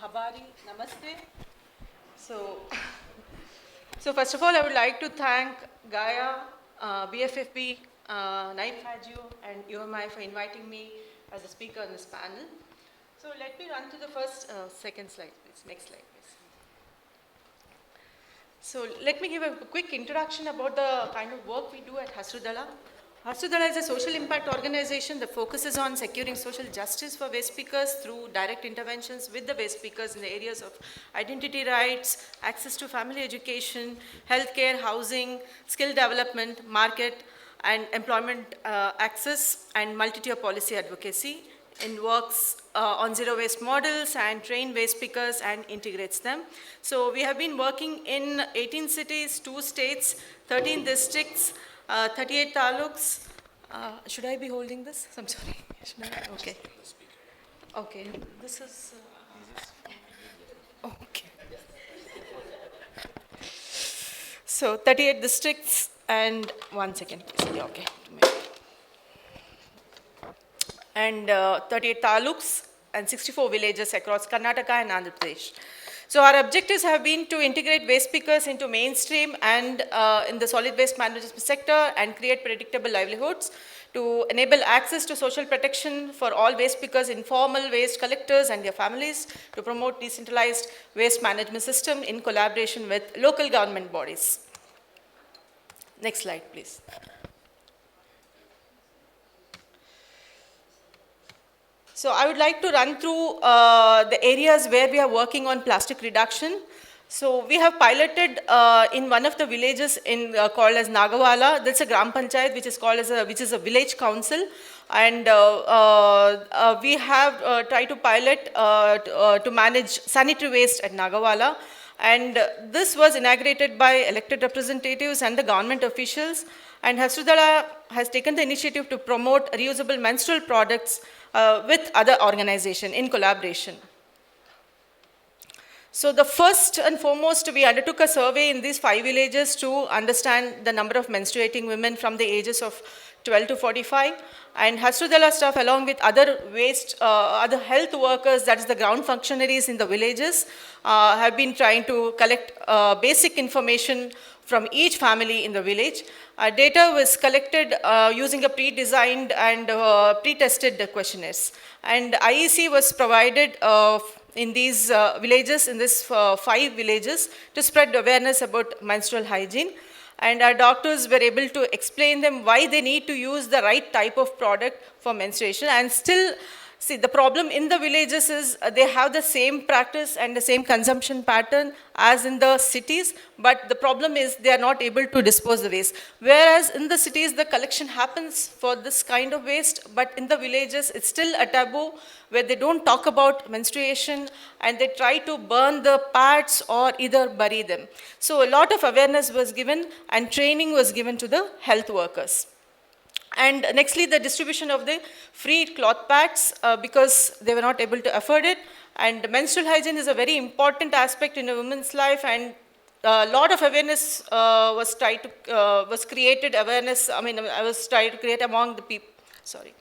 Habari, Namaste. So, so first of all, I would like to thank GAIA, BFFB, Naib Haju, and UMI for inviting me as a speaker on this panel. So let me run to the first, second slide, please. Next slide, please. So let me give a quick introduction about the kind of work we do at Hasiru Dala. Hasiru Dala is a social impact organization that focuses on securing social justice for waste pickers through direct interventions with the waste pickers in the areas of identity rights, access to family education, healthcare, housing, skill development, market, and employment access, and multi-tier policy advocacy. It works on zero waste models and train waste pickers and integrates them. So we have been working in 18 cities, 2 states, 13 districts, 38 taluks. Should I be holding this? I'm sorry. Should I? Okay. Okay. This is. Okay. So 38 districts and 1 second, please. Yeah, okay. And 38 taluks and 64 villages across Karnataka and Andhra Pradesh. So our objectives have been to integrate waste pickers into mainstream and in the solid waste management sector and create predictable livelihoods, to enable access to social protection for all waste pickers, informal waste collectors and their families, to promote decentralized waste management system in collaboration with local government bodies. Next slide, please. So I would like to run through the areas where we are working on plastic reduction. So we have piloted in one of the villages called as Nagawala. That's a Gram Panchayat, which is called as which is a village council, and we have tried to pilot to manage sanitary waste at Nagawala. And this was inaugurated by elected representatives and the government officials. And Hasiru Dala has taken the initiative to promote reusable menstrual products with other organizations in collaboration. So the first and foremost, we undertook a survey in these 5 villages to understand the number of menstruating women from the ages of 12 to 45. And Hasiru Dala staff, along with other other health workers, that is the ground functionaries in the villages, have been trying to collect basic information from each family in the village. Data was collected using a pre-designed and pre-tested questionnaires. And IEC was provided in these villages, in these 5 villages, to spread awareness about menstrual hygiene. And our doctors were able to explain them why they need to use the right type of product for menstruation. And still, see, the problem in the villages is they have the same practice and the same consumption pattern as in the cities, but the problem is they are not able to dispose the waste. Whereas in the cities, the collection happens for this kind of waste, but in the villages, it's still a taboo where they don't talk about menstruation and they try to burn the pads or either bury them. So a lot of awareness was given and training was given to the health workers. And nextly, the distribution of the free cloth pads because they were not able to afford it. And menstrual hygiene is a very important aspect in a woman's life, and a lot of awareness was created. I was trying to create among the people. Sorry.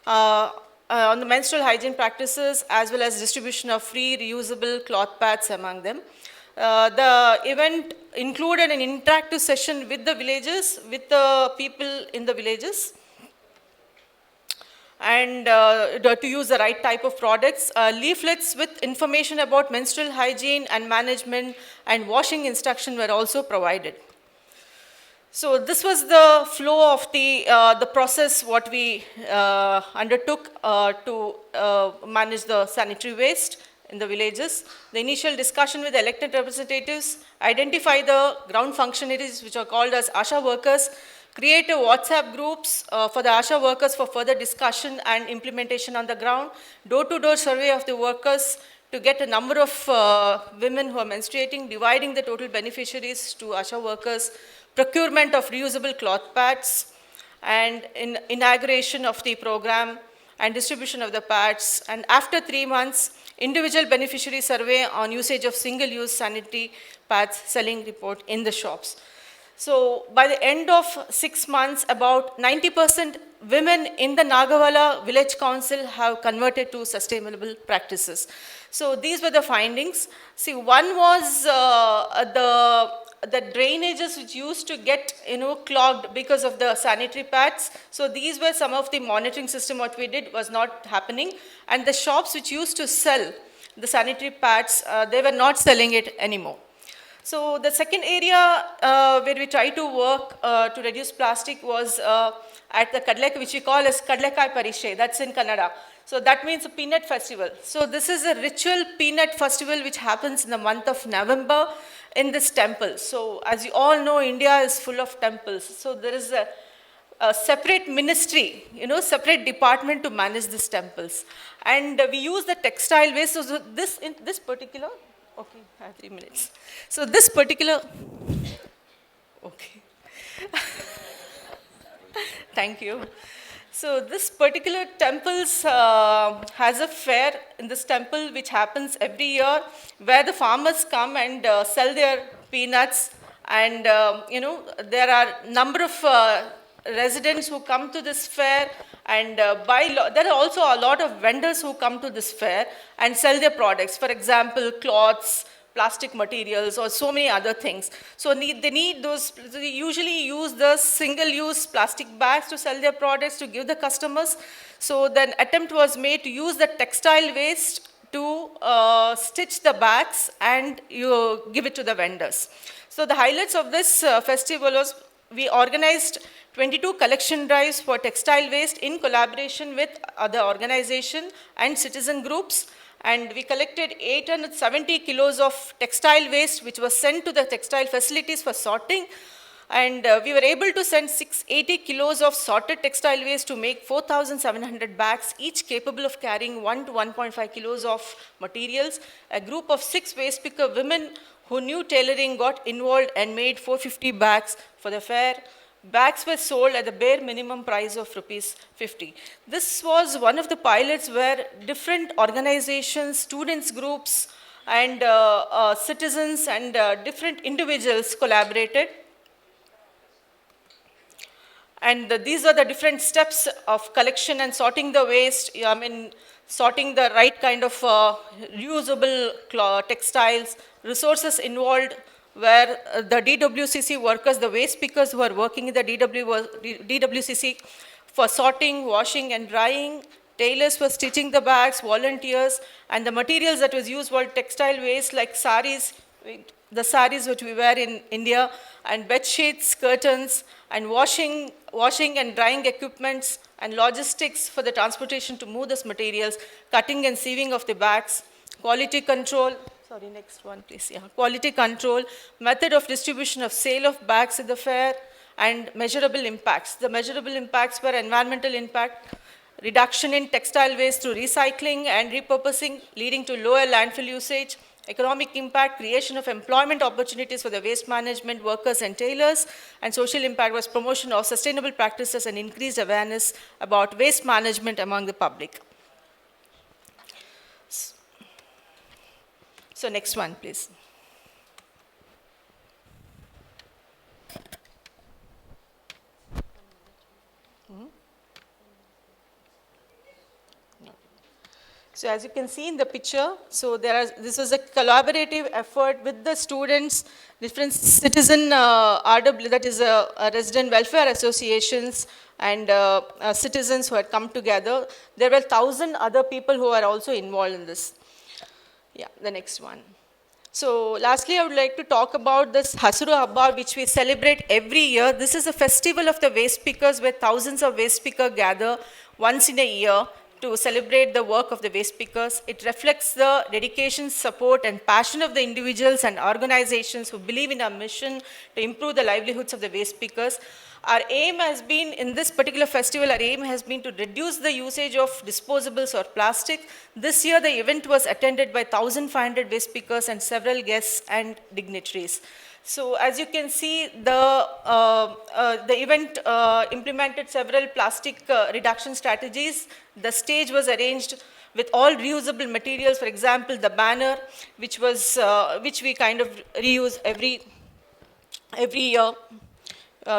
On the menstrual hygiene practices, as well as distribution of free reusable cloth pads among them. The event included an interactive session with the villages, with the people in the villages, and to use the right type of products. Leaflets with information about menstrual hygiene and management and washing instruction were also provided. So this was the flow of the process what we undertook to manage the sanitary waste in the villages. The initial discussion with elected representatives, identify the ground functionaries, which are called as ASHA workers, create a WhatsApp groups for the ASHA workers for further discussion and implementation on the ground, door-to-door survey of the workers to get a number of women who are menstruating, dividing the total beneficiaries to ASHA workers, procurement of reusable cloth pads, and inauguration of the program and distribution of the pads. And after 3 months, individual beneficiary survey on usage of single-use sanitary pads selling report in the shops. So by the end of 6 months, about 90% women in the Nagawala Village Council have converted to sustainable practices. So these were the findings. See, one was the drainages which used to get clogged because of the sanitary pads. So these were some of the monitoring system what we did was not happening. And the shops which used to sell the sanitary pads, they were not selling it anymore. So the second area where we try to work to reduce plastic was at the Kadlek, which we call as Kadlekai Parishe, that's in Kannada. So that means a peanut festival. So this is a ritual peanut festival which happens in the month of November in this temple. So as you all know, India is full of temples. So there is a separate ministry, separate department to manage these temples. And we use the textile waste. So this particular, okay, I have 3 minutes. So this particular, okay. Thank you. So this particular temple has a fair in this temple which happens every year where the farmers come and sell their peanuts, and there are number of residents who come to this fair and there are also a lot of vendors who come to this fair and sell their products. For example, cloths, plastic materials, or so many other things. So they usually use the single-use plastic bags to sell their products to give the customers. So then attempt was made to use the textile waste to stitch the bags and you give it to the vendors. So the highlights of this festival was we organized 22 collection drives for textile waste in collaboration with other organizations and citizen groups. And we collected 870 kilos of textile waste, which was sent to the textile facilities for sorting. And we were able to send 680 kilos of sorted textile waste to make 4,700 bags, each capable of carrying 1 to 1.5 kilos of materials. A group of 6 waste picker women who knew tailoring got involved and made 450 bags for the fair. Bags were sold at the bare minimum price of rupees 50. This was one of the pilots where different organizations, students groups, and citizens and different individuals collaborated. And these are the different steps of collection and sorting the waste. Sorting the right kind of reusable textiles, resources involved, where the DWCC workers, the waste pickers who are working in the DWCC for sorting, washing, and drying, tailors for stitching the bags, volunteers, and the materials that was used were textile waste like saris, the saris which we wear in India, and bed sheets, curtains, and washing and drying equipments, and logistics for the transportation to move these materials, cutting and sieving of the bags, quality control. Sorry, next one, please. Yeah, quality control, method of distribution of sale of bags at the fair, and measurable impacts. The measurable impacts were environmental impact, reduction in textile waste through recycling and repurposing, leading to lower landfill usage, economic impact, creation of employment opportunities for the waste management workers and tailors, and social impact was promotion of sustainable practices and increased awareness about waste management among the public. So next one, please. So as you can see in the picture, so this was a collaborative effort with the students, different citizen RW, that is resident welfare associations, and citizens who had come together. There were 1,000 other people who are also involved in this. Yeah, the next one. So lastly, I would like to talk about this Hasiru Habba, which we celebrate every year. This is a festival of the waste pickers where thousands of waste pickers gather once in a year to celebrate the work of the waste pickers. It reflects the dedication, support, and passion of the individuals and organizations who believe in our mission to improve the livelihoods of the waste pickers. Our aim has been, in this particular festival, our aim has been to reduce the usage of disposables or plastic. This year, the event was attended by 1,500 waste pickers and several guests and dignitaries. So as you can see, the event implemented several plastic reduction strategies. The stage was arranged with all reusable materials. For example, the banner, which we kind of reuse every year.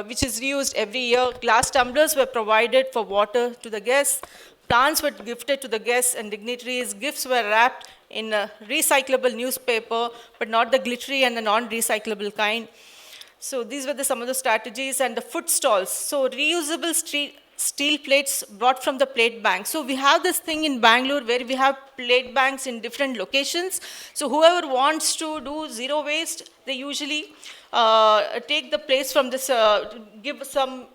which is reused every year. Glass tumblers were provided for water to the guests. Plants were gifted to the guests and dignitaries. Gifts were wrapped in a recyclable newspaper, but not the glittery and the non-recyclable kind. So these were some of the strategies. And the food stalls. So reusable steel plates brought from the plate bank. So we have this thing in Bangalore where we have plate banks in different locations. So whoever wants to do zero waste, they usually take the plates from this, give some,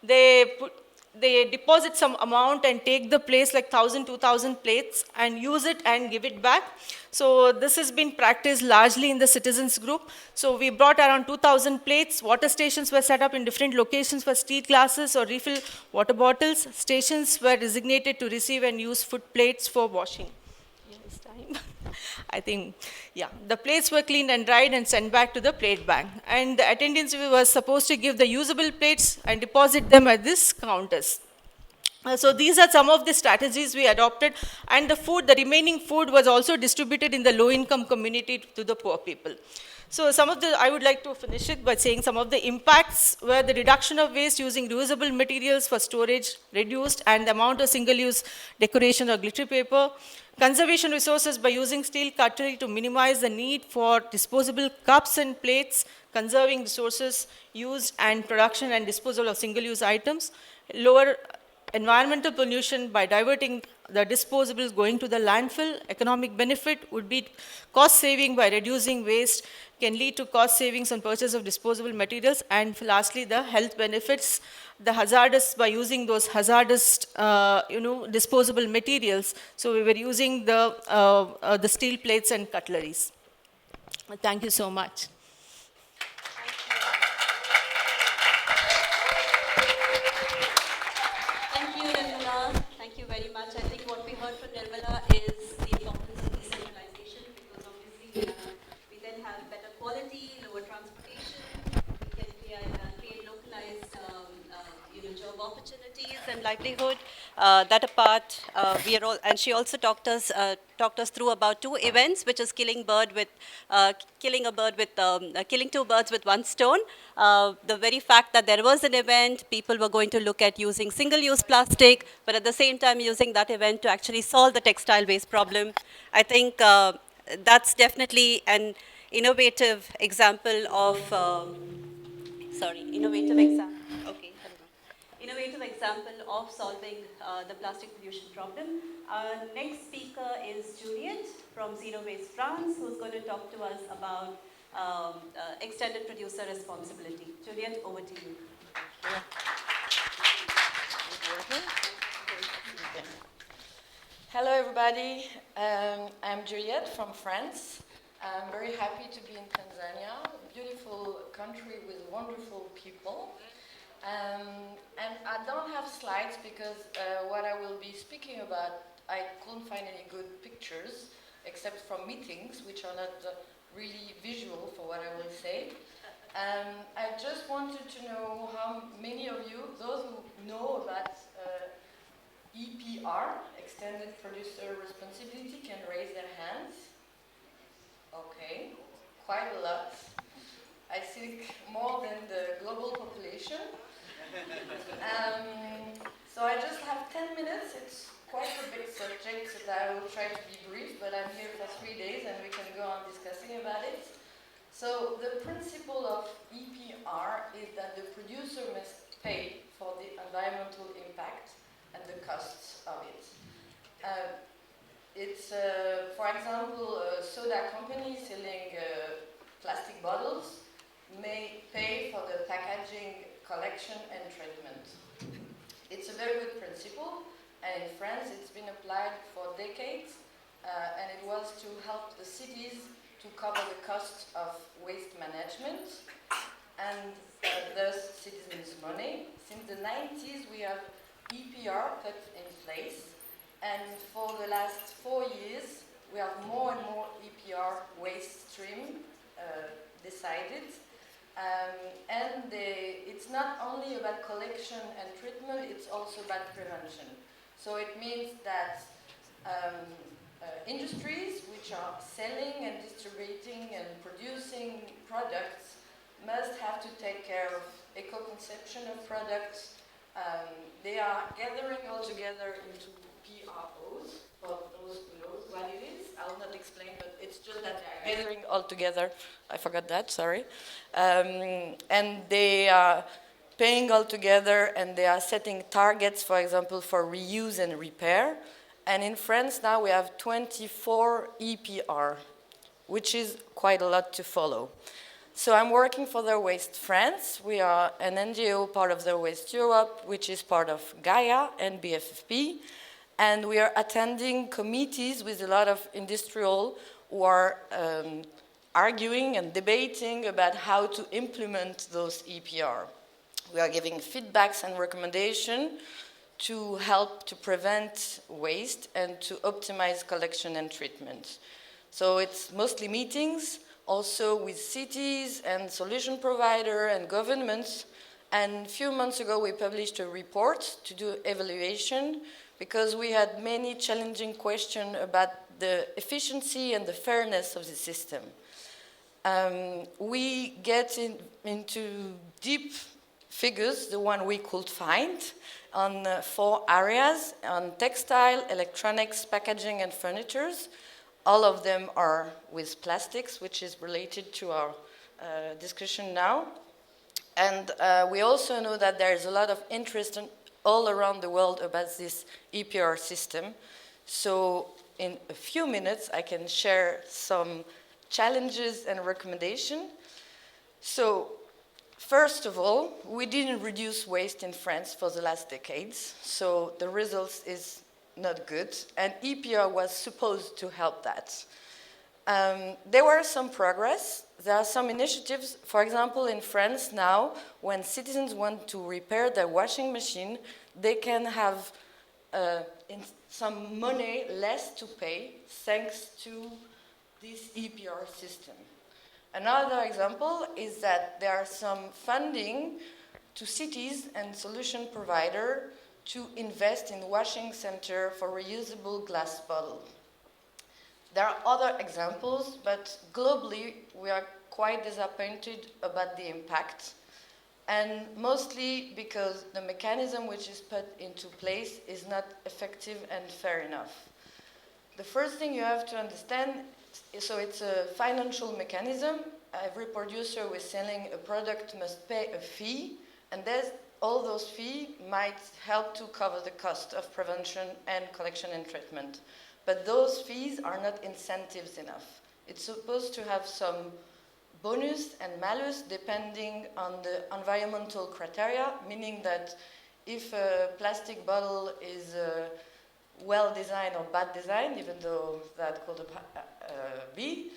they put, they deposit some amount and take the place like 1,000, 2,000 plates and use it and give it back. So this has been practiced largely in the citizens group. So we brought around 2,000 plates. Water stations were set up in different locations for steel glasses or refill water bottles. Stations were designated to receive and use food plates for washing. Yes, time. I think, yeah, the plates were cleaned and dried and sent back to the plate bank. And the attendants were supposed to give the usable plates and deposit them at these counters. So these are some of the strategies we adopted, and the food, the remaining food was also distributed in the low-income community to the poor people. So some of the, I would like to finish it by saying some of the impacts were the reduction of waste using reusable materials for storage reduced, and the amount of single-use decoration or glitter paper. Conservation resources by using steel cutlery to minimize the need for disposable cups and plates, conserving resources used and production and disposal of single-use items. Lower environmental pollution by diverting the disposables going to the landfill. Economic benefit would be cost saving by reducing waste, can lead to cost savings on purchase of disposable materials. And lastly, the health benefits, the hazardous, by using those hazardous, disposable materials. So we were using the steel plates and cutleries. Thank you so much. Thank you, Nirmala. Thank you very much. I think what we heard from Nirmala is the importance of decentralization, because obviously we then have better quality, lower transportation. We can create localized job opportunities and livelihood. That apart, we are all, and she also talked us through about two events, which is killing two birds with one stone. The very fact that there was an event, people were going to look at using single-use plastic, but at the same time using that event to actually solve the textile waste problem. I think that's definitely an innovative example of, innovative example of solving the plastic pollution problem. Our next speaker is Juliette from Zero Waste France, who's going to talk to us about extended producer responsibility. Juliette, over to you. Hello everybody, I'm Juliette from France. I'm very happy to be in Tanzania, a beautiful country with wonderful people. And I don't have slides because what I will be speaking about, I couldn't find any good pictures except from meetings, which are not really visual for what I will say. I just wanted to know how many of you, those who know about EPR, Extended Producer Responsibility, can raise their hands. Okay, quite a lot. I think more than the global population. So I just have 10 minutes. It's quite a big subject that I will try to be brief, but I'm here for 3 days and we can go on discussing about it. So the principle of EPR is that the producer must pay for the environmental impact and the costs of it. It's, for example, a soda company selling plastic bottles may pay for the packaging, collection and treatment. It's a very good principle, and in France it's been applied for decades, and it was to help the cities to cover the cost of waste management and thus citizens' money. Since the 90s we have EPR put in place, and for the last 4 years we have more and more EPR waste stream decided. And it's not only about collection and treatment, it's also about prevention. So it means that industries which are selling and distributing and producing products must have to take care of eco-conception of products. They are gathering all together into PROs, for those who know what it is. I'll not explain, but it's just that they are gathering all together. I forgot that, sorry. And they are paying all together, and they are setting targets, for example, for reuse and repair. And in France now we have 24 EPR, which is quite a lot to follow. So I'm working for Zero Waste France. We are an NGO part of Zero Waste Europe, which is part of GAIA and BFFP. And we are attending committees with a lot of industrial who are arguing and debating about how to implement those EPR. We are giving feedbacks and recommendations to help to prevent waste and to optimize collection and treatment. So it's mostly meetings, also with cities and solution provider and governments. And a few months ago, we published a report to do evaluation because we had many challenging questions about the efficiency and the fairness of the system. We get into deep figures, the one we could find, on 4 areas, on textile, electronics, packaging, and furniture. All of them are with plastics, which is related to our discussion now. And we also know that there is a lot of interest all around the world about this EPR system. So in a few minutes, I can share some challenges and recommendations. So first of all, we didn't reduce waste in France for the last decades, so the results is not good, and EPR was supposed to help that. There were some progress. There are some initiatives, for example, in France now, when citizens want to repair their washing machine, they can have some money less to pay thanks to this EPR system. Another example is that there are some funding to cities and solution providers to invest in washing center for reusable glass bottle. There are other examples, but globally we are quite disappointed about the impact, and mostly because the mechanism which is put into place is not effective and fair enough. The first thing you have to understand, so it's a financial mechanism. Every producer who is selling a product must pay a fee, and all those fees might help to cover the cost of prevention and collection and treatment. But those fees are not incentives enough. It's supposed to have some bonus and malus depending on the environmental criteria, meaning that if a plastic bottle is well designed or bad designed, even though that could be,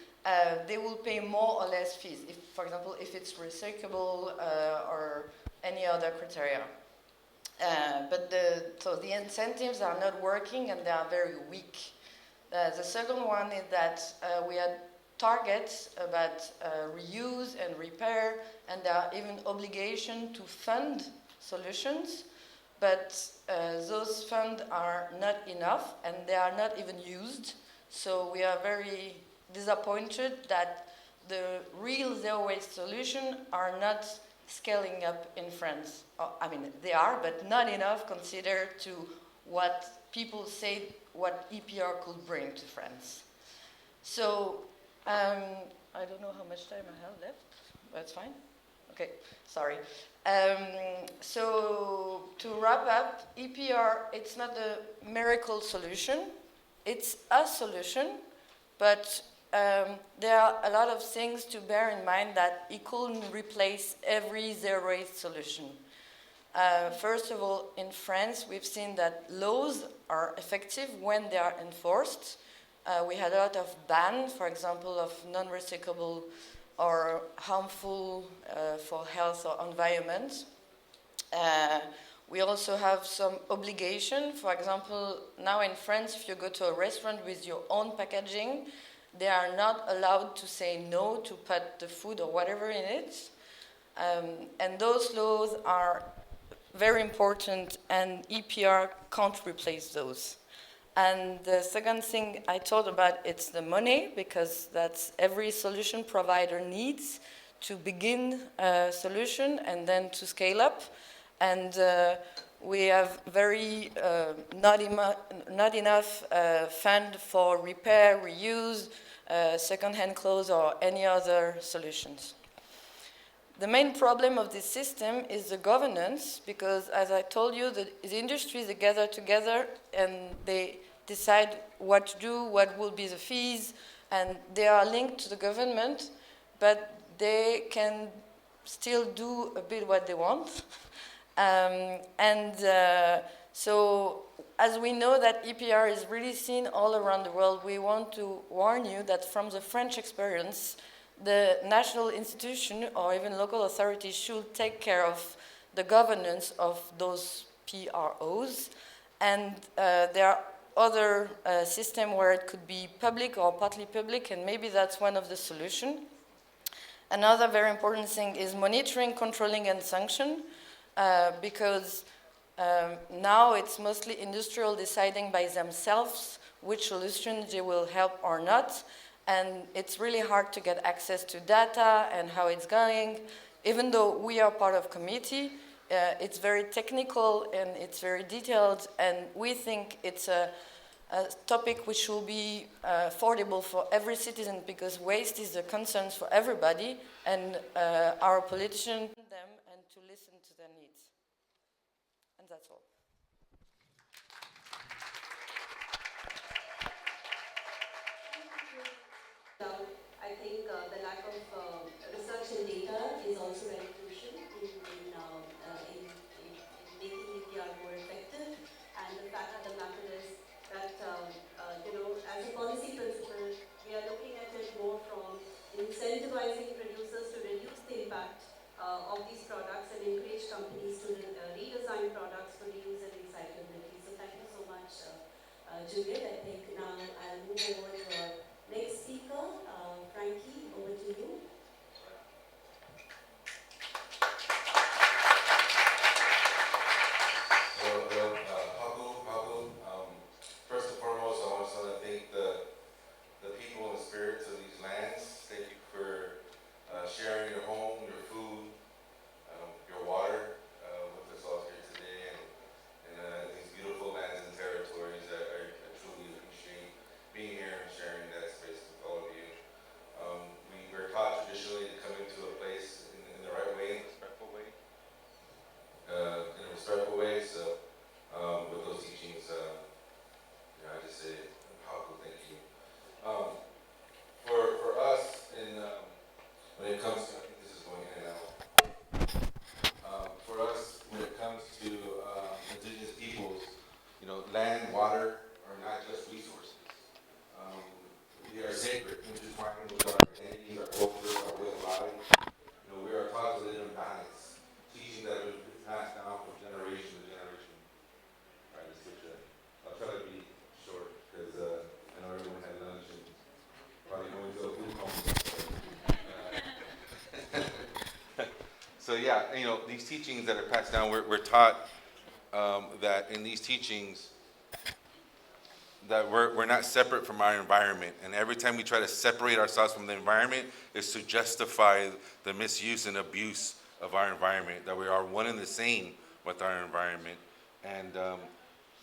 they will pay more or less fees. If, for example, if it's recyclable or any other criteria. So the incentives are not working and they are very weak. The second one is that we had targets about reuse and repair, and there are even obligation to fund solutions, but those funds are not enough and they are not even used. So we are very disappointed that the real zero waste solutions are not scaling up in France. I mean, they are, but not enough considered to what people say what EPR could bring to France. So, I don't know how much time I have left. That's fine. Okay, sorry. So, to wrap up, EPR, it's not a miracle solution. It's a solution, but there are a lot of things to bear in mind that it couldn't replace every zero waste solution. First of all, in France, we've seen that laws are effective when they are enforced. We had a lot of bans, for example, of non-recyclable or harmful for health or environment. We also have some obligation. For example, now in France, if you go to a restaurant with your own packaging, they are not allowed to say no to put the food or whatever in it. And those laws are very important, and EPR can't replace those. And the second thing I thought about, it's the money, because that's every solution provider needs to begin a solution and then to scale up. And we have very not enough fund for repair, reuse, second-hand clothes, or any other solutions. The main problem of this system is the governance, because as I told you, the industries, they gather together and they decide what to do, what will be the fees, and they are linked to the government, but they can still do a bit what they want. So as we know that EPR is really seen all around the world, we want to warn you that from the French experience, the national institution or even local authorities should take care of the governance of those PROs. And there are other systems where it could be public or partly public, and maybe that's one of the solutions. Another very important thing is monitoring, controlling, and sanction, because now it's mostly industrial deciding by themselves which solutions they will help or not. And it's really hard to get access to data and how it's going. Even though we are part of committee, it's very technical and it's very detailed, and we think it's a topic which will be affordable for every citizen, because waste is a concern for everybody, and our politicians them and to listen to their needs. And that's all. I think the lack of research and data is also very crucial in making EPR more effective. And the fact of the matter is that, as a policy principle, we are looking at it more from incentivizing producers to reduce the impact of these products and encourage companies to redesign products for reuse and recyclability. So thank you so much, Juliette. I think now I'll move over to our next speaker, Frankie, over to you. First and foremost, I want to thank the people and the spirits of these lands. Thank you for sharing your home, your food, your water with us all here today, and these beautiful lands and territories that I truly appreciate being here and sharing that space with all of you. We're taught traditionally to come into a place in the right way, in a respectful way. So with those teachings, I just say, Haku, thank you. For us, when it comes to, I think this is going in and out. For us, when it comes to indigenous peoples, land, water are not just resources. They are sacred, intertwined with our identity, our culture, our way of life. We are taught to live in balance, teaching that has been passed down from generation to generation. All right, I'll try to be short, because I know everyone had lunch and probably going to a food conference. So yeah, these teachings that are passed down, we're taught that in these teachings, that we're not separate from our environment. And every time we try to separate ourselves from the environment, is to justify the misuse and abuse of our environment, that we are one and the same with our environment. And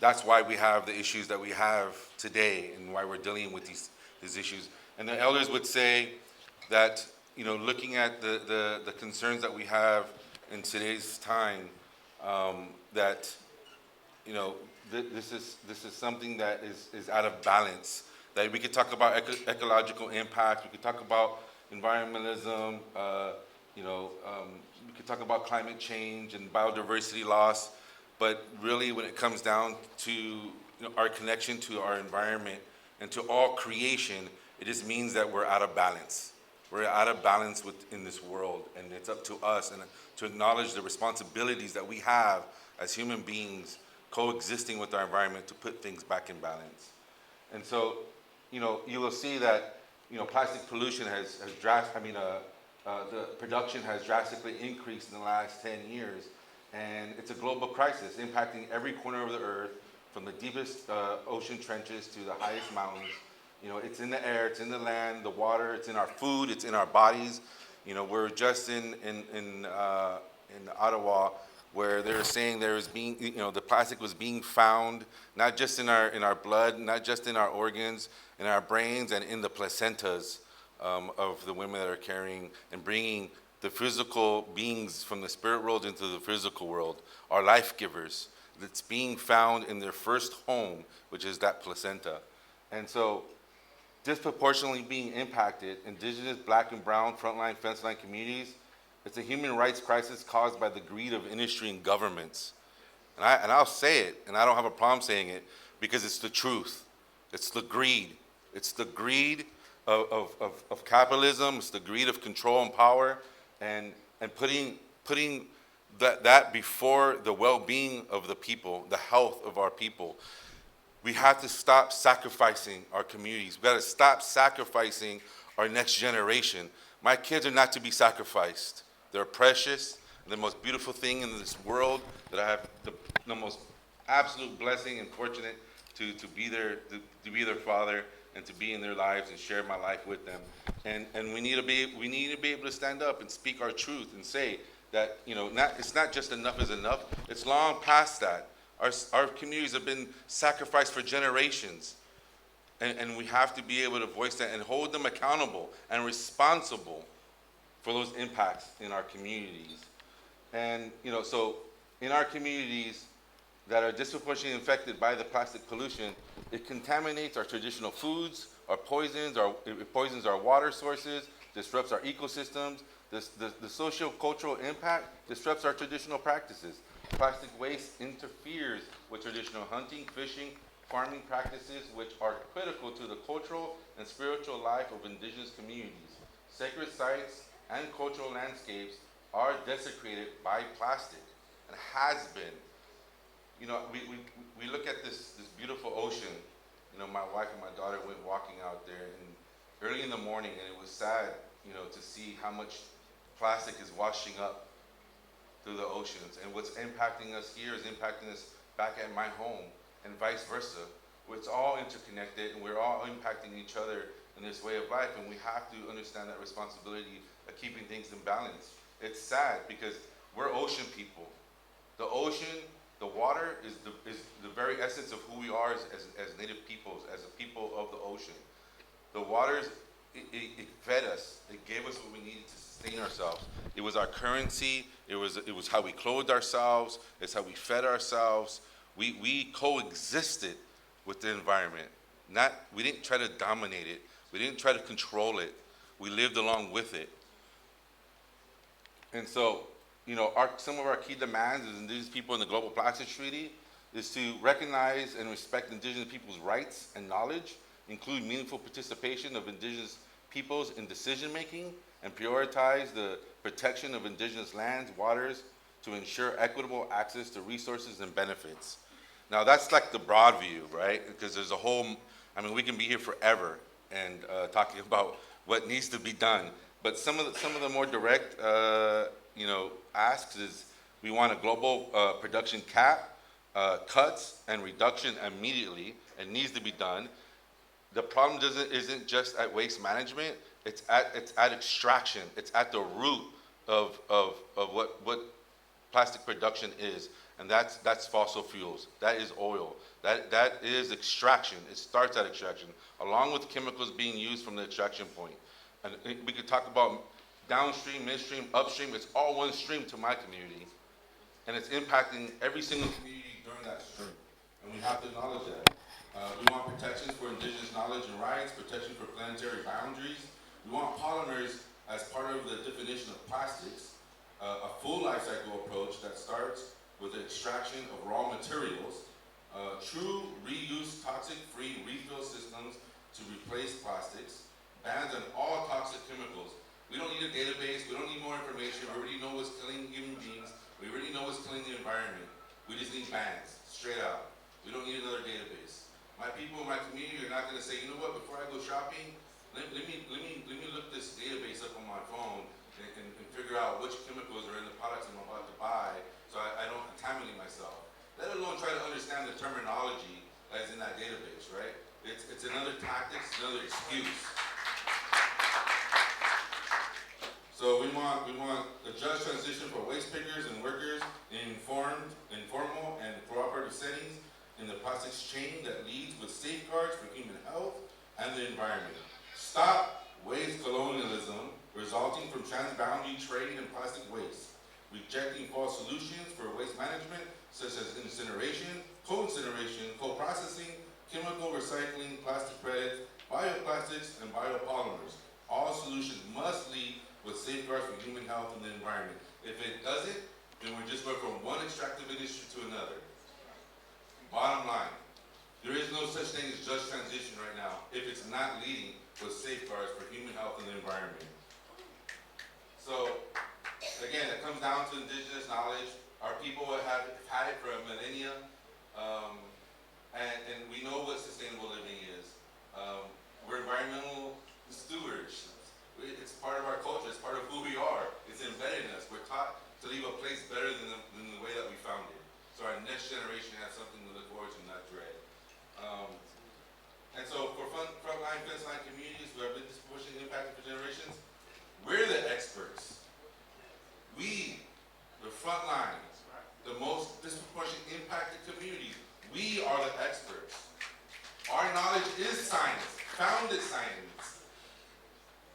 that's why we have the issues that we have today, and why we're dealing with these issues. And the elders would say that, looking at the concerns that we have in today's time, that, this is something that is out of balance. That we could talk about ecological impact, we could talk about environmentalism, we could talk about climate change and biodiversity loss, but really when it comes down to our connection to our environment and to all creation, it just means that we're out of balance. We're out of balance within this world, and it's up to us and to acknowledge the responsibilities that we have as human beings coexisting with our environment to put things back in balance. And so, you will see that, plastic pollution the production has drastically increased in the last 10 years. And it's a global crisis impacting every corner of the earth, from the deepest ocean trenches to the highest mountains. It's in the air, it's in the land, the water, it's in our food, it's in our bodies. You know, we're just in Ottawa, where they're saying the plastic was being found not just in our blood, not just in our organs, in our brains, and in the placentas of the women that are carrying and bringing the physical beings from the spirit world into the physical world, our life givers. That's being found in their first home, which is that placenta. And so, disproportionately being impacted, indigenous, black and brown, frontline, fence line communities, it's a human rights crisis caused by the greed of industry and governments. And I'll say it, and I don't have a problem saying it, because it's the truth. It's the greed. It's the greed of capitalism. It's the greed of control and power, and putting that before the well-being of the people, the health of our people. We have to stop sacrificing our communities. We got to stop sacrificing our next generation. My kids are not to be sacrificed. They're precious, the most beautiful thing in this world that I have the most absolute blessing and fortunate to be their father and to be in their lives and share my life with them. And we need to be able to stand up and speak our truth and say that, it's not just enough is enough. It's long past that. Our communities have been sacrificed for generations. And we have to be able to voice that and hold them accountable and responsible for those impacts in our communities. And, so in our communities that are disproportionately affected by the plastic pollution, it contaminates our traditional foods, it poisons our water sources, disrupts our ecosystems. The socio-cultural impact disrupts our traditional practices. Plastic waste interferes with traditional hunting, fishing, farming practices, which are critical to the cultural and spiritual life of indigenous communities. Sacred sites and cultural landscapes are desecrated by plastic, and has been. We look at this beautiful ocean. My wife and my daughter went walking out there, and early in the morning, and it was sad, to see how much plastic is washing up through the oceans. And what's impacting us here is impacting us back at my home, and vice versa. It's all interconnected, and we're all impacting each other in this way of life, and we have to understand that responsibility of keeping things in balance. It's sad because we're ocean people. The ocean, the water is the very essence of who we are as native peoples, as a people of the ocean. The waters, it fed us. It gave us what we needed to sustain ourselves. It was our currency. It was how we clothed ourselves. It's how we fed ourselves. We coexisted with the environment. We didn't try to dominate it. We didn't try to control it. We lived along with it. And so, some of our key demands as indigenous people in the Global Plastics Treaty is to recognize and respect indigenous people's rights and knowledge, include meaningful participation of indigenous peoples in decision making, and prioritize the protection of indigenous lands, waters, to ensure equitable access to resources and benefits. Now that's like the broad view, right? Because there's a whole, we can be here forever and talking about what needs to be done. But some of the more direct, asks is we want a global production cap, cuts and reduction immediately. It needs to be done. The problem isn't just at waste management. It's at extraction. It's at the root of what plastic production is, and that's fossil fuels. That is oil. That is extraction. It starts at extraction, along with chemicals being used from the extraction point. And we could talk about downstream, midstream, upstream. It's all one stream to my community, and it's impacting every single community during that stream, and we have to acknowledge that. We want protections for indigenous knowledge and rights, protection for planetary boundaries. We want polymers as part of the definition of plastics, a full life cycle approach that starts with the extraction of raw materials, true reuse, toxic-free refill systems to replace plastics, bans on all toxic chemicals. We don't need a database. We don't need more information. We already know what's killing human beings. We already know what's killing the environment. We just need bans, straight out. We don't need another database. My people in my community are not going to say, you know what, before I go shopping, let me look this database up on my phone and figure out which chemicals are in the products I'm about to buy so I don't contaminate myself. Let alone try to understand the terminology that's in that database, right? It's another tactic, it's another excuse. So we want a just transition for waste pickers and workers in informal and cooperative settings in the plastics chain that leads with safeguards for human health and the environment. Stop waste colonialism resulting from transboundary trade in plastic waste. Rejecting false solutions for waste management such as incineration, co-incineration, co-processing, chemical recycling, plastic credits, bioplastics, and biopolymers. All solutions must lead with safeguards for human health and the environment. If it doesn't, then we're just going from one extractive industry to another. Bottom line, there is no such thing as just transition right now if it's not leading with safeguards for human health and the environment. So, again, it comes down to indigenous knowledge. Our people have had it for a millennia, and we know what sustainable living is. We're environmental stewards. It's part of our culture. It's part of who we are. It's embedded in us. We're taught to leave a place better than the way that we found it. So our next generation has something to look forward to, not dread. And so for frontline, fence-line communities who have been disproportionately impacted for generations, we're the experts. We, the front line, the most disproportionately impacted communities, we are the experts. Our knowledge is science, founded science.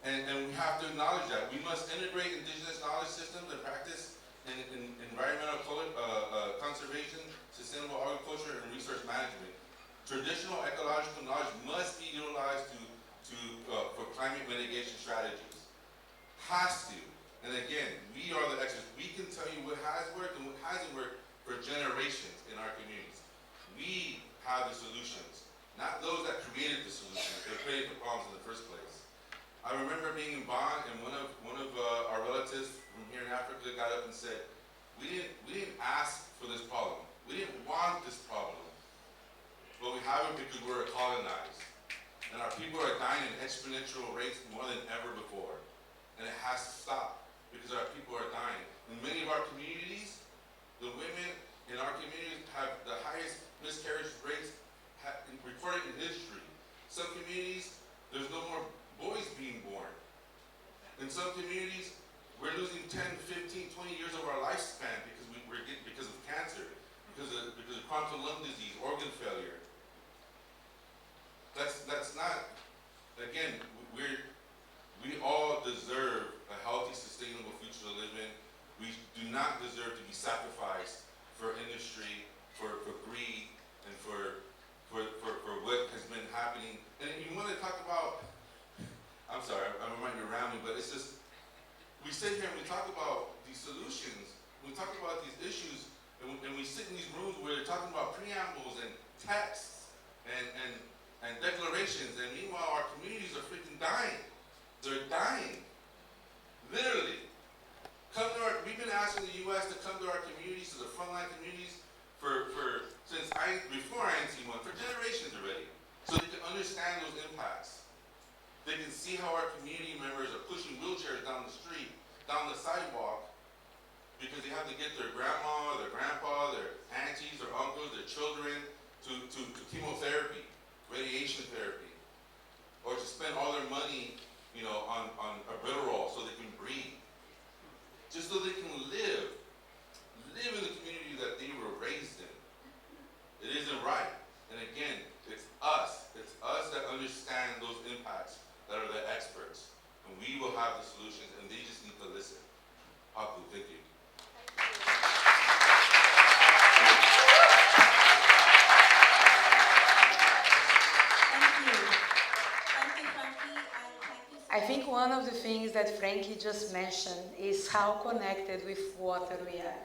And we have to acknowledge that. We must integrate indigenous knowledge systems and practice in environmental conservation, sustainable agriculture, and resource management. Traditional ecological knowledge must be utilized for climate mitigation strategies. Has to. And again, we are the experts. We can tell you what has worked and what hasn't worked for generations in our communities. We have the solutions, not those that created the solutions, that created the problems in the first place. I remember being in Bonn, and one of our relatives from here in Africa got up and said, we didn't ask for this problem. We didn't want this problem. But we have it because we're colonized. And our people are dying at exponential rates more than ever before. And it has to stop because our people are dying. In many of our communities, the women in our communities have the highest miscarriage rates recorded in history. Some communities, there's no more boys being born. In some communities, we're losing 10, 15, 20 years of our lifespan because of cancer, because of chronic lung disease, organ failure. That's not, again, we all deserve a healthy, sustainable future to live in. We do not deserve to be sacrificed for industry, for greed, and for what has been happening. And you want to talk about, I'm sorry, I might be rambling, but it's just, we sit here and we talk about these solutions, we talk about these issues, and we sit in these rooms where they're talking about preambles and texts and declarations, and meanwhile our communities are freaking dying. They're dying. Literally. We've been asking the U.S. to come to our communities, to the frontline communities, before INC1, for generations already, so they can understand those impacts. They can see how our community members are pushing wheelchairs down the street, down the sidewalk, because they have to get their grandma, their grandpa, their aunties, their uncles, their children to chemotherapy, radiation therapy, or to spend all their money, on albuterol so they can breathe, just so they can live in the community that they were raised in. It isn't right. And again, it's us that understand those impacts, that are the experts, and we will have the solutions, and they just need to listen. Aku, thank you. I think one of the things that Frankie just mentioned is how connected with water we are.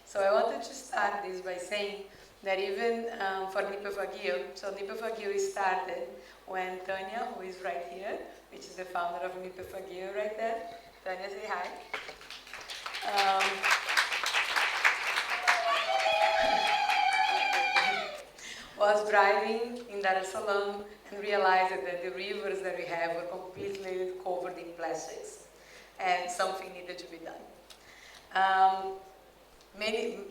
So I wanted to start this by saying that even for Nipefagio, so Nipefagio started when Tanya, who is right here, which is the founder of Nipefagio right there, Tanya, say hi. Was driving in Dar es Salaam and realized that the rivers that we have were completely covered in plastics, and something needed to be done.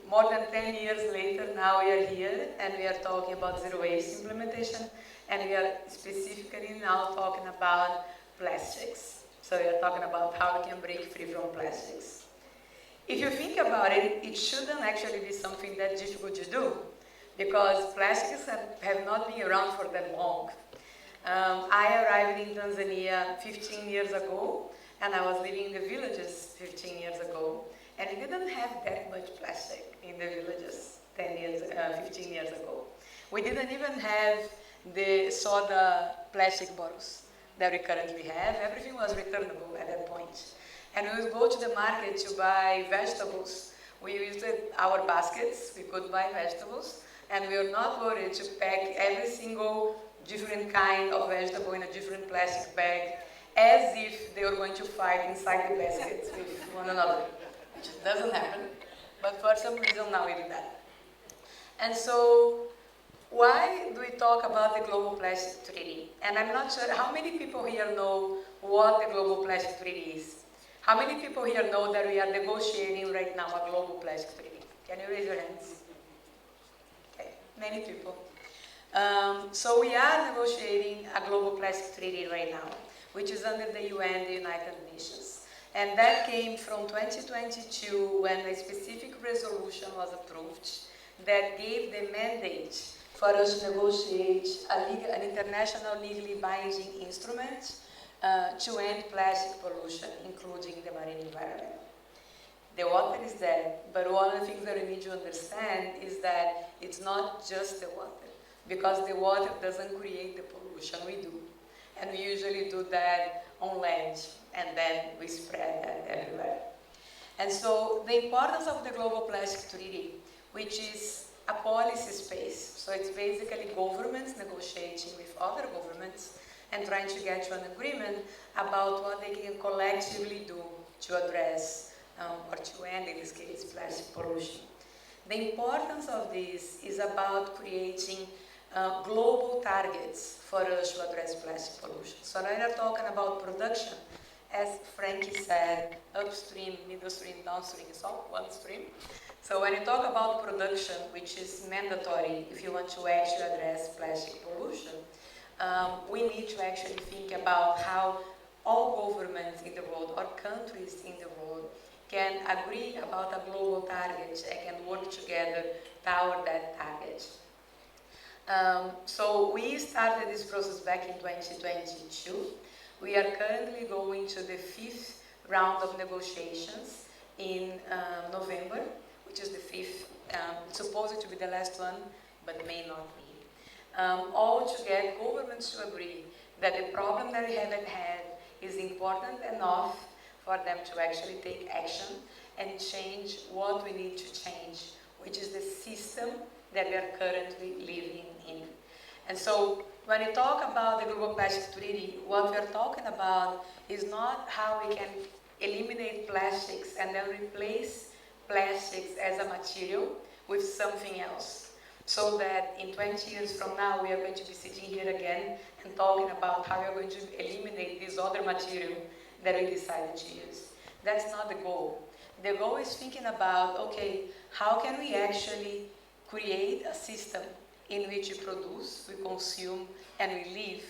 More than 10 years later, now we are here and we are talking about zero waste implementation, and we are specifically now talking about plastics. So we are talking about how we can break free from plastics. If you think about it, it shouldn't actually be something that's difficult to do, because plastics have not been around for that long. I arrived in Tanzania 15 years ago, and I was living in the villages 15 years ago, and we didn't have that much plastic in the villages 15 years ago. We didn't even have the soda plastic bottles that we currently have. Everything was returnable at that point. And we would go to the market to buy vegetables. We used our baskets, we could buy vegetables, and we were not worried to pack every single different kind of vegetable in a different plastic bag, as if they were going to fight inside the baskets with one another, which doesn't happen, but for some reason now we do that. And so, why do we talk about the Global Plastic Treaty? And I'm not sure how many people here know what the Global Plastic Treaty is. How many people here know that we are negotiating right now a Global Plastic Treaty? Can you raise your hands? Okay, many people. So we are negotiating a Global Plastic Treaty right now, which is under the UN, the United Nations. And that came from 2022, when a specific resolution was approved that gave the mandate for us to negotiate an international legally binding instrument to end plastic pollution, including the marine environment. The water is there, but one of the things that we need to understand is that it's not just the water, because the water doesn't create the pollution, we do. And we usually do that on land, and then we spread that everywhere. And so the importance of the Global Plastic Treaty, which is a policy space, so it's basically governments negotiating with other governments and trying to get to an agreement about what they can collectively do to address, or to end, in this case, plastic pollution. The importance of this is about creating global targets for us to address plastic pollution. So now we're talking about production, as Frankie said, upstream, middle stream, downstream, it's all one stream. So when you talk about production, which is mandatory if you want to actually address plastic pollution, we need to actually think about how all governments in the world, or countries in the world, can agree about a global target and can work together toward that target. So we started this process back in 2022. We are currently going to the 5th round of negotiations in November, which is the 5th. It's supposed to be the last one, but may not be. All to get governments to agree that the problem that we have at hand is important enough for them to actually take action and change what we need to change, which is the system that we are currently living in. And so when we talk about the Global Plastic Treaty, what we are talking about is not how we can eliminate plastics and then replace plastics as a material with something else, so that in 20 years from now we are going to be sitting here again and talking about how we are going to eliminate this other material that we decided to use. That's not the goal. The goal is thinking about, okay, how can we actually create a system in which we produce, we consume, and we live,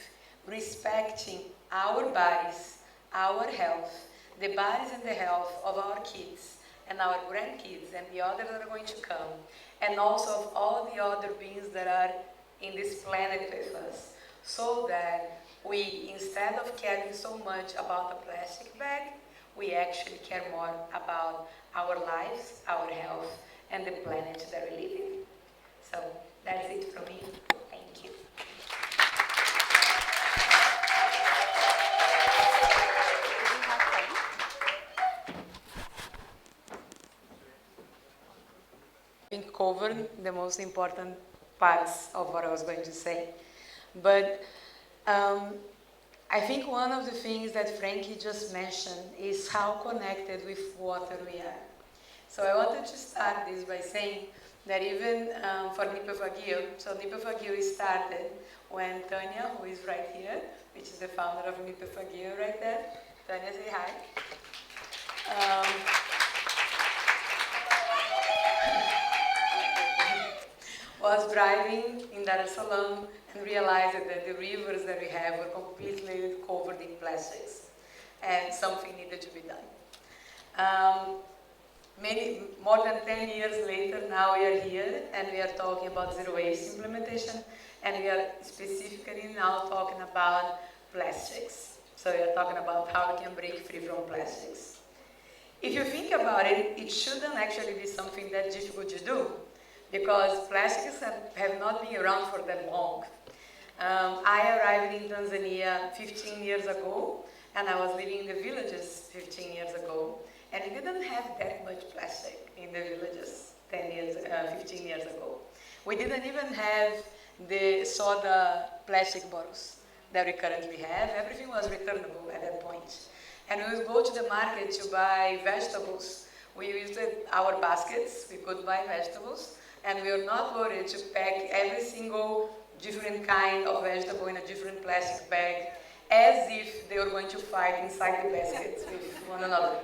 respecting our bodies, our health, the bodies and the health of our kids and our grandkids and the others that are going to come, and also of all the other beings that are in this planet with us, so that we, instead of caring so much about the plastic bag, we actually care more about our lives, our health, and the planet that we live in. So that's it from me. Thank you. I think covered the most important parts of what I was going to say. But I think one of the things that Frankie just mentioned is how connected with water we are. So I wanted to start this by saying that even for Nipefagio, so Nipefagio started when Tanya, who is right here, which is the founder of Nipefagio right there. Tanya, say hi. Was driving in Dar es Salaam and realized that the rivers that we have were completely covered in plastics. and something needed to be done. More than 10 years later, now we are here and we are talking about zero waste implementation, and we are specifically now talking about plastics. So we are talking about how we can break free from plastics. If you think about it, it shouldn't actually be something that difficult to do, because plastics have not been around for that long. I arrived in Tanzania 15 years ago, and I was living in the villages 15 years ago, and we didn't have that much plastic in the villages 15 years ago. We didn't even have the soda plastic bottles that we currently have. Everything was returnable at that point. And we would go to the market to buy vegetables. We used our baskets, we could buy vegetables, and we were not worried to pack every single different kind of vegetable in a different plastic bag, as if they were going to fight inside the baskets with one another,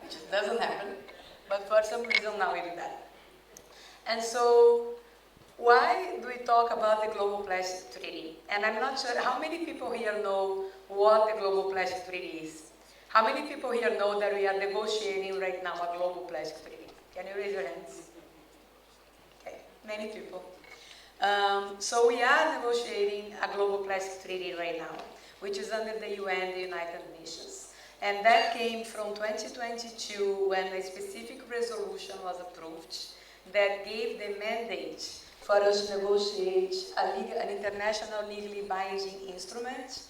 which doesn't happen, but for some reason now we do that. And so, why do we talk about the Global Plastic Treaty? And I'm not sure, how many people here know what the Global Plastic Treaty is? How many people here know that we are negotiating right now a Global Plastic Treaty? Can you raise your hands? Okay, many people. So we are negotiating a Global Plastic Treaty right now, which is under the UN, the United Nations. And that came from 2022, when a specific resolution was approved that gave the mandate for us to negotiate an international legally binding instrument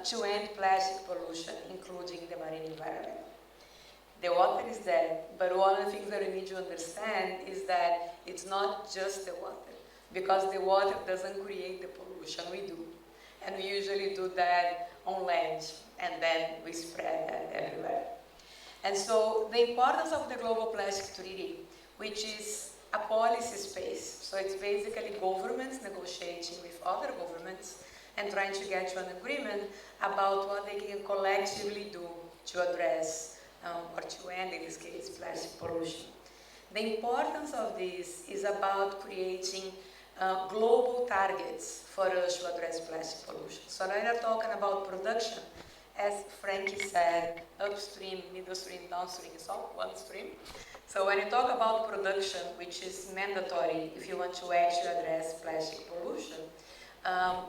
to end plastic pollution, including the marine environment. The water is there, but one of the things that we need to understand is that it's not just the water, because the water doesn't create the pollution, we do. And we usually do that on land, and then we spread that everywhere. And so the importance of the Global Plastic Treaty, which is a policy space, so it's basically governments negotiating with other governments and trying to get to an agreement about what they can collectively do to address, or to end, in this case, plastic pollution. The importance of this is about creating global targets for us to address plastic pollution. So now we're talking about production, as Frankie said, upstream, middle stream, downstream, is all one stream. So when you talk about production, which is mandatory if you want to actually address plastic pollution,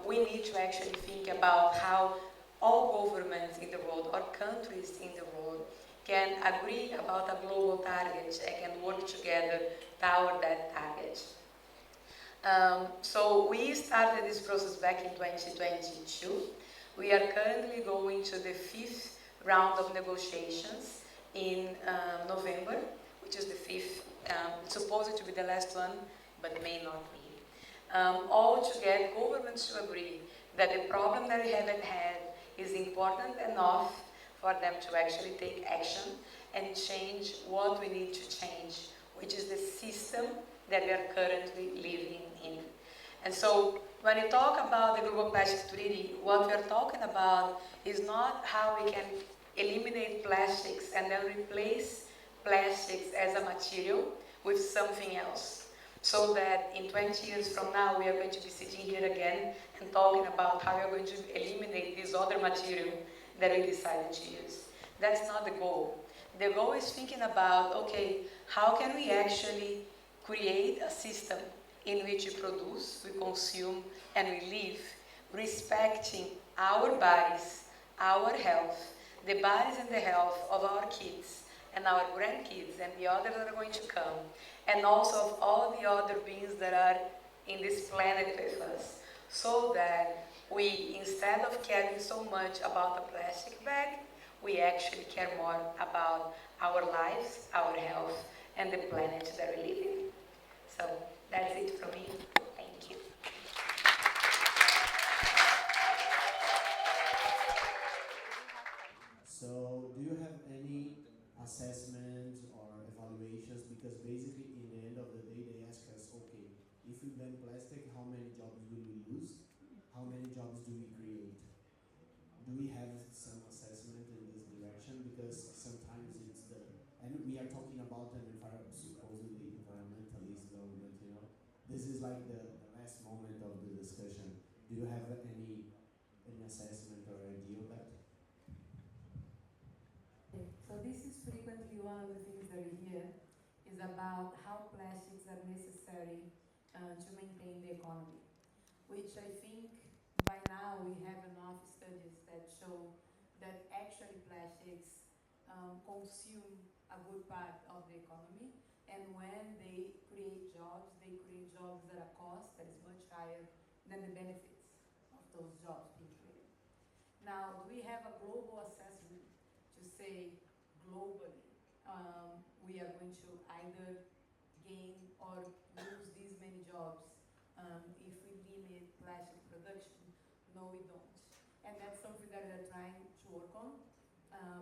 we need to actually think about how all governments in the world, or countries in the world, can agree about a global target and can work together toward that target. So we started this process back in 2022. We are currently going to the 5th round of negotiations in November, which is the 5th. It's supposed to be the last one, but may not be. All to get governments to agree that the problem that we haven't had is important enough for them to actually take action and change what we need to change, which is the system that we are currently living in. And so when we talk about the Global Plastic Treaty, what we are talking about is not how we can eliminate plastics and then replace plastics as a material with something else, so that in 20 years from now we are going to be sitting here again and talking about how we are going to eliminate this other material that we decided to use. That's not the goal. The goal is thinking about, okay, how can we actually create a system in which we produce, we consume, and we live, respecting our bodies, our health, the bodies and the health of our kids and our grandkids and the others that are going to come, and also of all the other beings that are in this planet with us, so that we, instead of caring so much about the plastic bag, we actually care more about our lives, our health, and the planet that we live in. So that's it from me. Thank you. So do you have any assessments or evaluations? Because basically in the end of the day they ask us, okay, if we ban plastic, how many jobs will we lose? How many jobs do we create? Do we have some assessment in this direction? Because sometimes it's the, and we are talking about an supposedly environmentalist government, you know. This is like the last moment of the discussion. Do you have any assessment or idea of that? this is frequently one of the things that we hear is about how plastics are necessary to maintain the economy, which I think by now we have enough studies that show that actually plastics consume a good part of the economy, and when they create jobs at a cost that is much higher than the benefits of those jobs being created. Now, we have a global assessment to say globally we are going to either gain or lose these many jobs if we limit plastic production. No, we don't. And that's something that we're trying to work on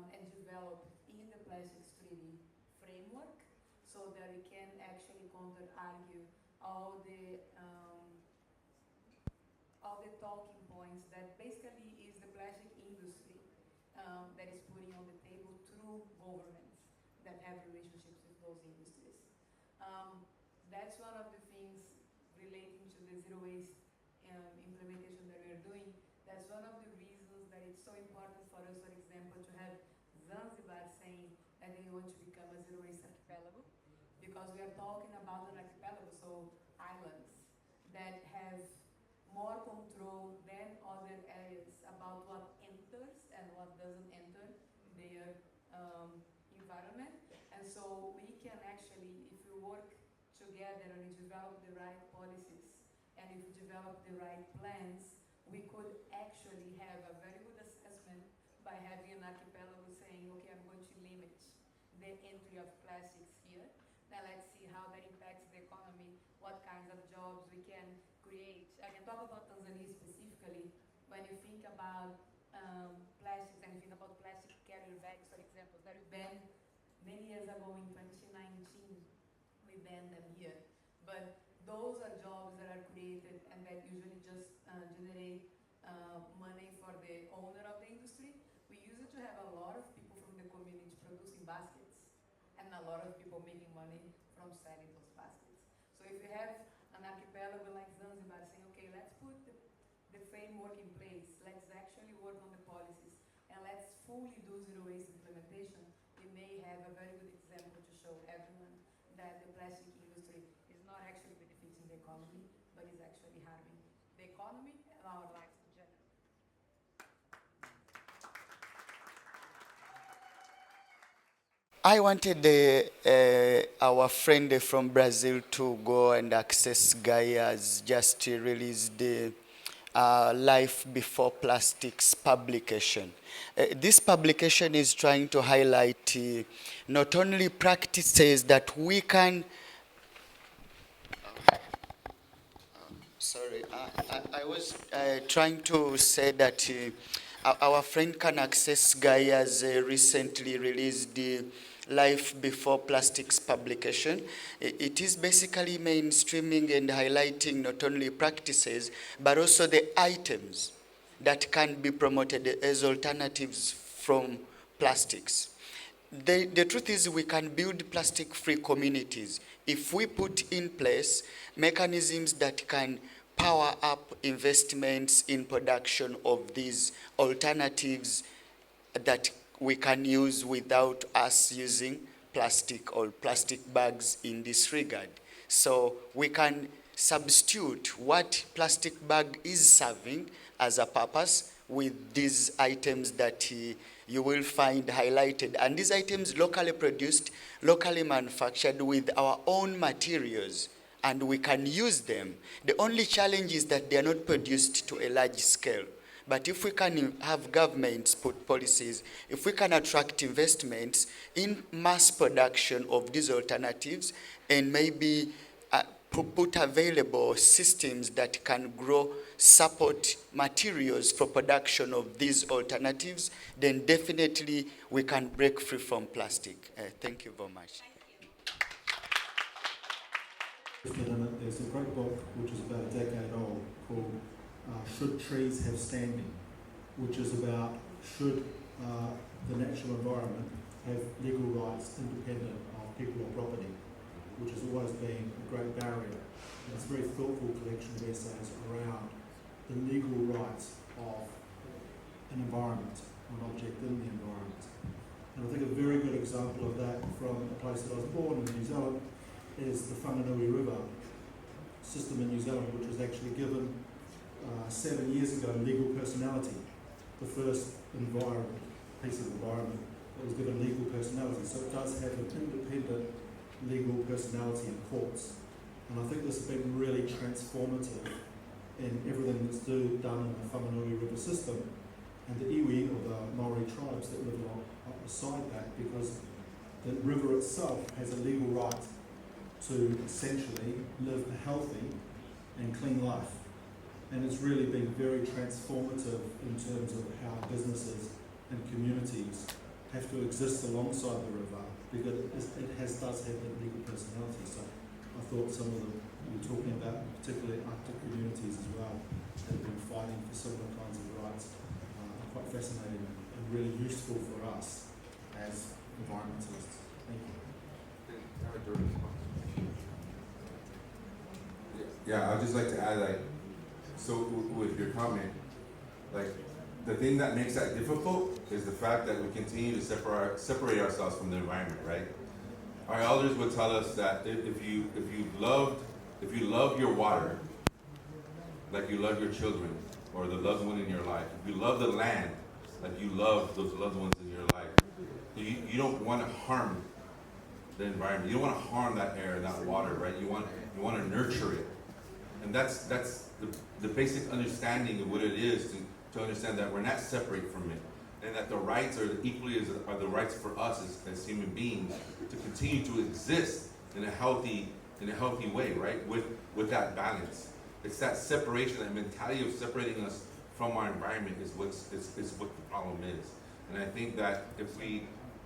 and develop in the Plastics Treaty framework so that we can actually counter-argue all the talking points that basically is the plastic industry that is putting on the table through governments that have relationships with those industries. That's one of the things relating to the zero waste implementation that we are doing. That's one of the reasons that it's so important for us, for example, to have Zanzibar saying that they want to become a zero waste archipelago, because we are talking about an archipelago, so islands that have more control than other areas about what enters and what doesn't enter their environment. And so we can actually, if we work together and we develop the right policies and if we develop the right plans, we could actually have a very good assessment by having an archipelago saying, okay, I'm going to limit the entry of plastics here. Now let's see how that impacts the economy, what kinds of jobs we can create. I can talk about Tanzania specifically. When you think about plastics and you think about plastic carrier bags, for example, that we banned many years ago in 2019, we banned them here. But those are jobs that are created and that usually just generate money for the owner of the industry. We used to have a lot of people from the community producing baskets and a lot of people making money from selling those baskets. So if you have an archipelago like Zanzibar saying, okay, let's put the framework in place, let's actually work on the policies, and let's fully do zero waste implementation, we may have a very good example to show everyone that the plastic industry is not actually benefiting the economy, but is actually harming the economy and our lives in general. I wanted our friend from Brazil to go and access GAIA's just released the Life Before Plastics publication. This publication is trying to highlight not only practices that we can sorry, I was trying to say that our friend can access GAIA's recently released Life Before Plastics publication. It is basically mainstreaming and highlighting not only practices, but also the items that can be promoted as alternatives from plastics. The truth is we can build plastic-free communities if we put in place mechanisms that can power up investments in production of these alternatives that we can use without us using plastic or plastic bags in this regard. So we can substitute what plastic bag is serving as a purpose with these items that you will find highlighted. And these items locally produced, locally manufactured with our own materials, and we can use them. The only challenge is that they are not produced to a large scale. But if we can have governments put policies, if we can attract investments in mass production of these alternatives and maybe put available systems that can grow, support materials for production of these alternatives, then definitely we can break free from plastic. Thank you very much. There's a great book which is about a decade old called Should Trees Have Standing, which is about should the natural environment have legal rights independent of people or property, which has always been a great barrier. And it's a very thoughtful collection of essays around the legal rights of an environment, or an object in the environment. And I think a very good example of that from a place that I was born in New Zealand is the Whanganui River system in New Zealand, which was actually given 7 years ago legal personality, the first piece of environment that was given legal personality. So it does have an independent legal personality in courts. And I think this has been really transformative in everything that's done in the Whanganui River system and the iwi, or the Maori tribes that live beside that, because the river itself has a legal right to essentially live a healthy and clean life. And it's really been very transformative in terms of how businesses and communities have to exist alongside the river, because does have that legal personality. So I thought some of them you were talking about, particularly Arctic communities as well, that have been fighting for similar kinds of rights, are quite fascinating and really useful for us as environmentalists. Thank you. Yeah, I'd just like to add, like, so with your comment, like, the thing that makes that difficult is the fact that we continue to separate ourselves from the environment, right? Our elders would tell us that if you love your water, like you love your children or the loved one in your life, if you love the land, like you love those loved ones in your life, you don't want to harm the environment. You don't want to harm that air and that water, right? You want to nurture it, and that's the basic understanding of what it is to understand that we're not separate from it, and that the rights are equally are the rights for us as human beings to continue to exist in a healthy way, right? With that balance. It's that separation, that mentality of separating us from our environment is what the problem is. And I think that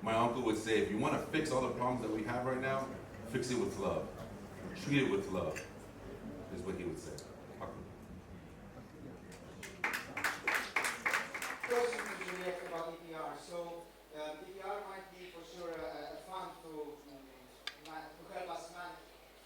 my uncle would say, if you want to fix all the problems that we have right now, fix it with love. Treat it with love, is what he would say. Question to Juliette about EPR. So EPR might be for sure a fund to help us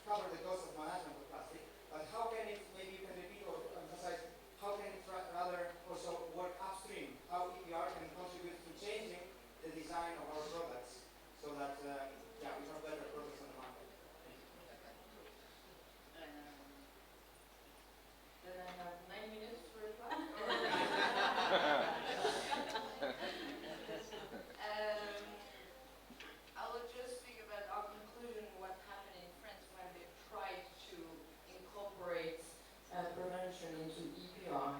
cover the cost of management of plastic. But how can it, maybe you can repeat or emphasize, how can it rather also work upstream? How EPR can contribute to changing the design of our products so that we have better products on the market? Then I have 9 minutes to reply. I will just speak about our conclusion, what happened in France when they tried to incorporate prevention into EPR.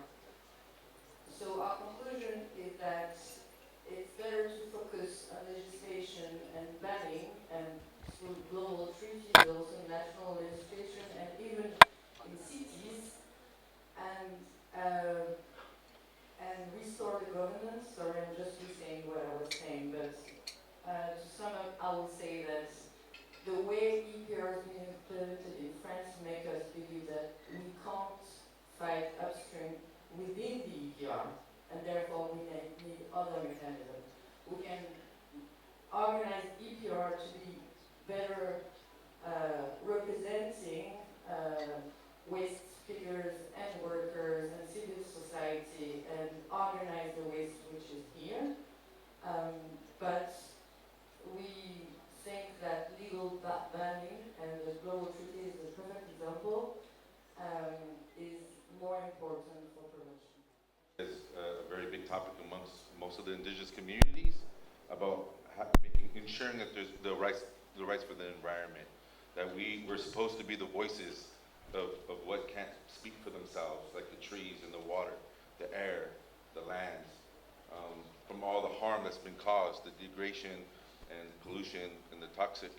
So our conclusion is that it's better to focus on legislation and banning and through global treaties, also national legislation, and even in cities, and restore the governance. Sorry, I'm just saying what I was saying, but to sum up, I will say that the way EPR is being implemented in France makes us believe that we can't fight upstream within the EPR, and therefore we need other mechanisms. We can organize EPR to be better representing waste pickers and workers and civil society and organize the waste which is here. But we think that legal banning, and the global treaty is a perfect example, is more important for prevention. It's a very big topic amongst most of the indigenous communities about ensuring that there's the rights for the environment, that we're supposed to be the voices of what can't speak for themselves, like the trees and the water, the air, the lands, from all the harm that's been caused, the degradation and pollution and the toxic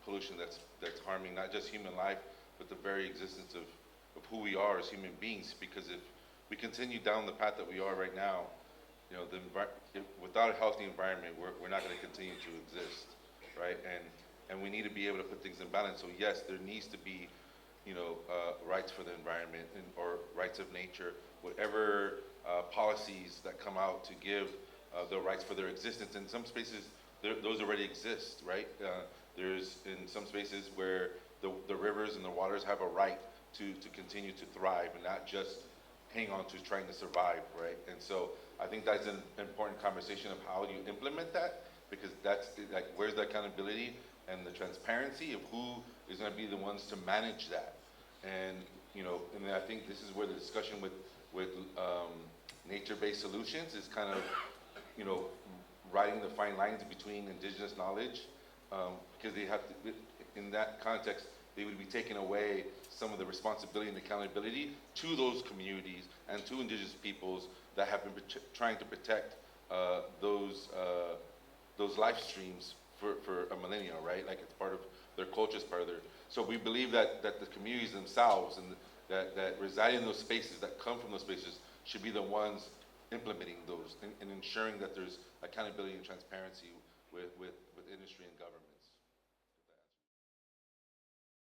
pollution that's harming not just human life, but the very existence of who we are as human beings. Because if we continue down the path that we are right now, you know, without a healthy environment, we're not going to continue to exist, right? And we need to be able to put things in balance. So yes, there needs to be, you know, rights for the environment or rights of nature, whatever policies that come out to give the rights for their existence. In some spaces, those already exist, right? There's in some spaces where the rivers and the waters have a right to continue to thrive and not just hang on to trying to survive, right? And so I think that's an important conversation of how you implement that, because that's like, where's the accountability and the transparency of who is going to be the ones to manage that. And, you know, and I think this is where the discussion with nature-based solutions is kind of, you know, riding the fine lines between indigenous knowledge, because they have to, in that context, they would be taking away some of the responsibility and accountability to those communities and to indigenous peoples that have been trying to protect those life streams for a millennia, right? Like it's part of their culture, it's part of their. So we believe that the communities themselves and that reside in those spaces, that come from those spaces, should be the ones implementing those and ensuring that there's accountability and transparency with industry and government.